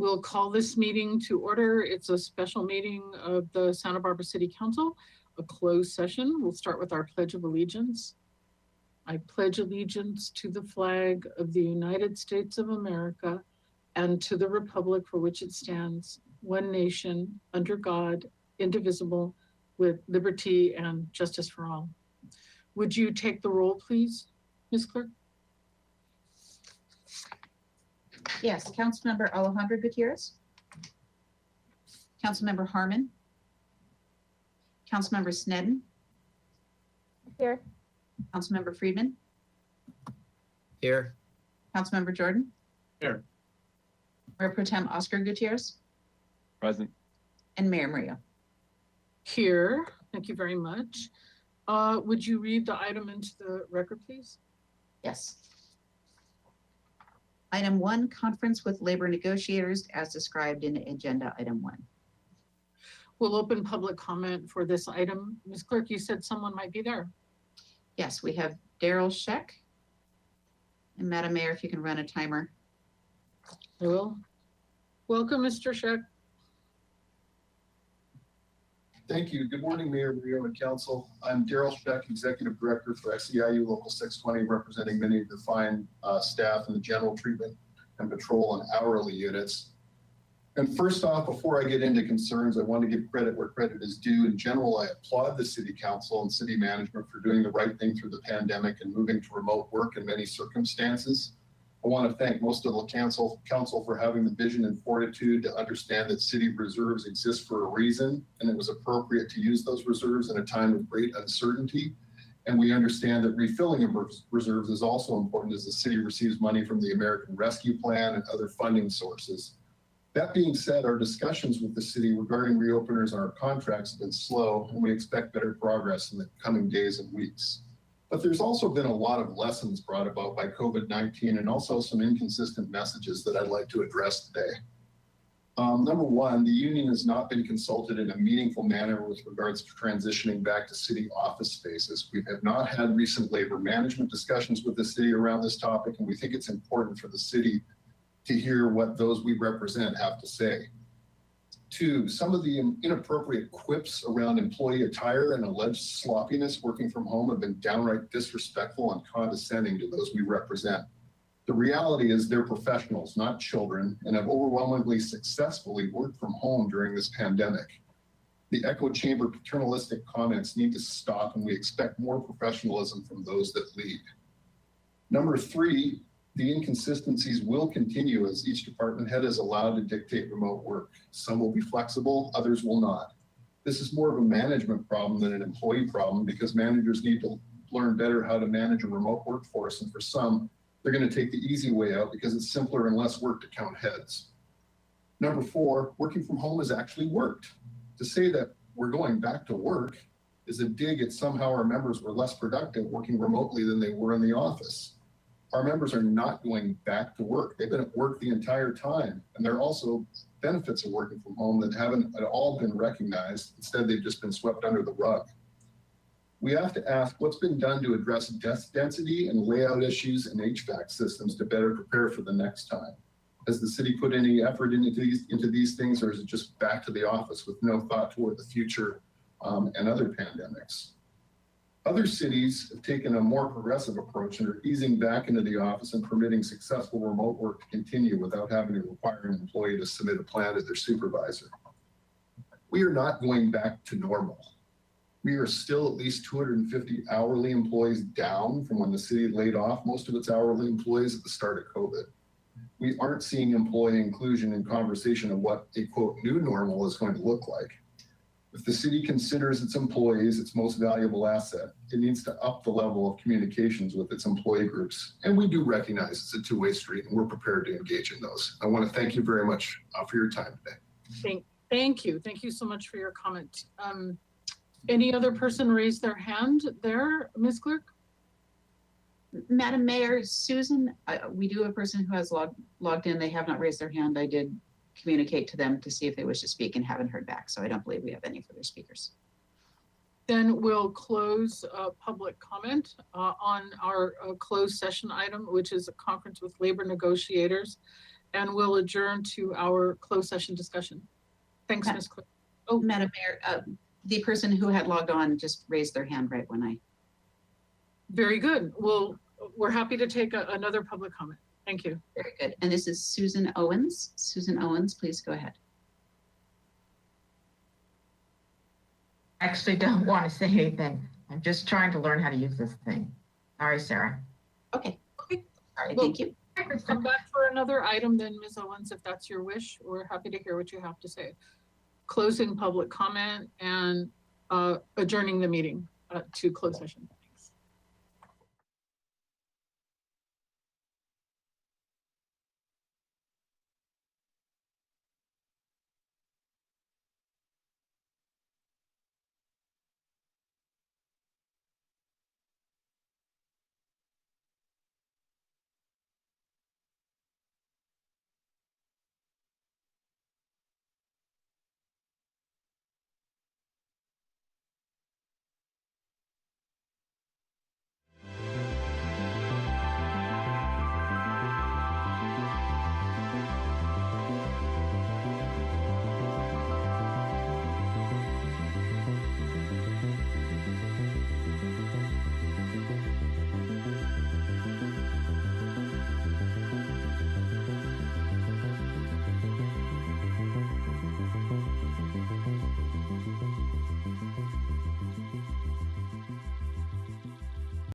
We'll call this meeting to order. It's a special meeting of the Santa Barbara City Council, a closed session. We'll start with our Pledge of Allegiance. I pledge allegiance to the flag of the United States of America and to the republic for which it stands, one nation, under God, indivisible, with liberty and justice for all. Would you take the roll, please, Ms. Clerk? Yes, Councilmember Alejandro Gutierrez. Councilmember Harmon. Councilmember Snedden. Here. Councilmember Friedman. Here. Councilmember Jordan. Here. Mayor Pro Tem Oscar Gutierrez. Present. And Mayor Murillo. Here, thank you very much. Would you read the item into the record, please? Yes. Item 1, conference with labor negotiators as described in agenda item 1. We'll open public comment for this item. Ms. Clerk, you said someone might be there. Yes, we have Daryl Sheck. And Madam Mayor, if you can run a timer. I will. Welcome, Mr. Sheck. Thank you. Good morning, Mayor, Murillo, and Council. I'm Daryl Sheck, Executive Director for SEIU Local 620, representing many of the fine staff in the general treatment and patrol and hourly units. And first off, before I get into concerns, I want to give credit where credit is due. In general, I applaud the City Council and City Management for doing the right thing through the pandemic and moving to remote work in many circumstances. I want to thank most of the council for having the vision and fortitude to understand that city reserves exist for a reason, and it was appropriate to use those reserves in a time of great uncertainty. And we understand that refilling of reserves is also important as the city receives money from the American Rescue Plan and other funding sources. That being said, our discussions with the city regarding reopeners and our contracts have been slow, and we expect better progress in the coming days and weeks. But there's also been a lot of lessons brought about by COVID-19 and also some inconsistent messages that I'd like to address today. Number one, the union has not been consulted in a meaningful manner with regards to transitioning back to city office spaces. We have not had recent labor management discussions with the city around this topic, and we think it's important for the city to hear what those we represent have to say. Two, some of the inappropriate quips around employee attire and alleged sloppiness working from home have been downright disrespectful and condescending to those we represent. The reality is they're professionals, not children, and have overwhelmingly successfully worked from home during this pandemic. The echo chamber paternalistic comments need to stop, and we expect more professionalism from those that lead. Number three, the inconsistencies will continue as each department head is allowed to dictate remote work. Some will be flexible, others will not. This is more of a management problem than an employee problem because managers need to learn better how to manage a remote workforce. And for some, they're going to take the easy way out because it's simpler and less work to count heads. Number four, working from home has actually worked. To say that we're going back to work is a dig at somehow our members were less productive working remotely than they were in the office. Our members are not going back to work. They've been at work the entire time. And there are also benefits of working from home that haven't at all been recognized. Instead, they've just been swept under the rug. We have to ask what's been done to address desk density and layout issues and HVAC systems to better prepare for the next time. Has the city put any effort into these things, or is it just back to the office with no thought toward the future and other pandemics? Other cities have taken a more progressive approach and are easing back into the office and permitting successful remote work to continue without having to require an employee to submit a plan to their supervisor. We are not going back to normal. We are still at least 250 hourly employees down from when the city laid off most of its hourly employees at the start of COVID. We aren't seeing employee inclusion in conversation of what a quote new normal is going to look like. If the city considers its employees its most valuable asset, it needs to up the level of communications with its employee groups. And we do recognize it's a two-way street, and we're prepared to engage in those. I want to thank you very much for your time today. Thank you. Thank you so much for your comment. Any other person raise their hand there, Ms. Clerk? Madam Mayor, Susan, we do have a person who has logged in. They have not raised their hand. I did communicate to them to see if they wish to speak and haven't heard back. So I don't believe we have any further speakers. Then we'll close public comment on our closed session item, which is a conference with labor negotiators and we'll adjourn to our closed session discussion. Thanks, Ma- Ms. Clerk. Madam Mayor, the person who had logged on just raised their hand right when I, Very good. Well, we're happy to take another public comment. Thank you. very good. And this is Susan Owens. Susan Owens, please go ahead. I actually don't want to say anything. I'm just trying to learn how to use this thing. Sorry, Sarah. Okay. Okay. All right, Well- thank you. Come back for another item then, Ms. Owens, if that's your wish. We're happy to hear what you have to say. Closing public comment and adjourning the meeting to closed session.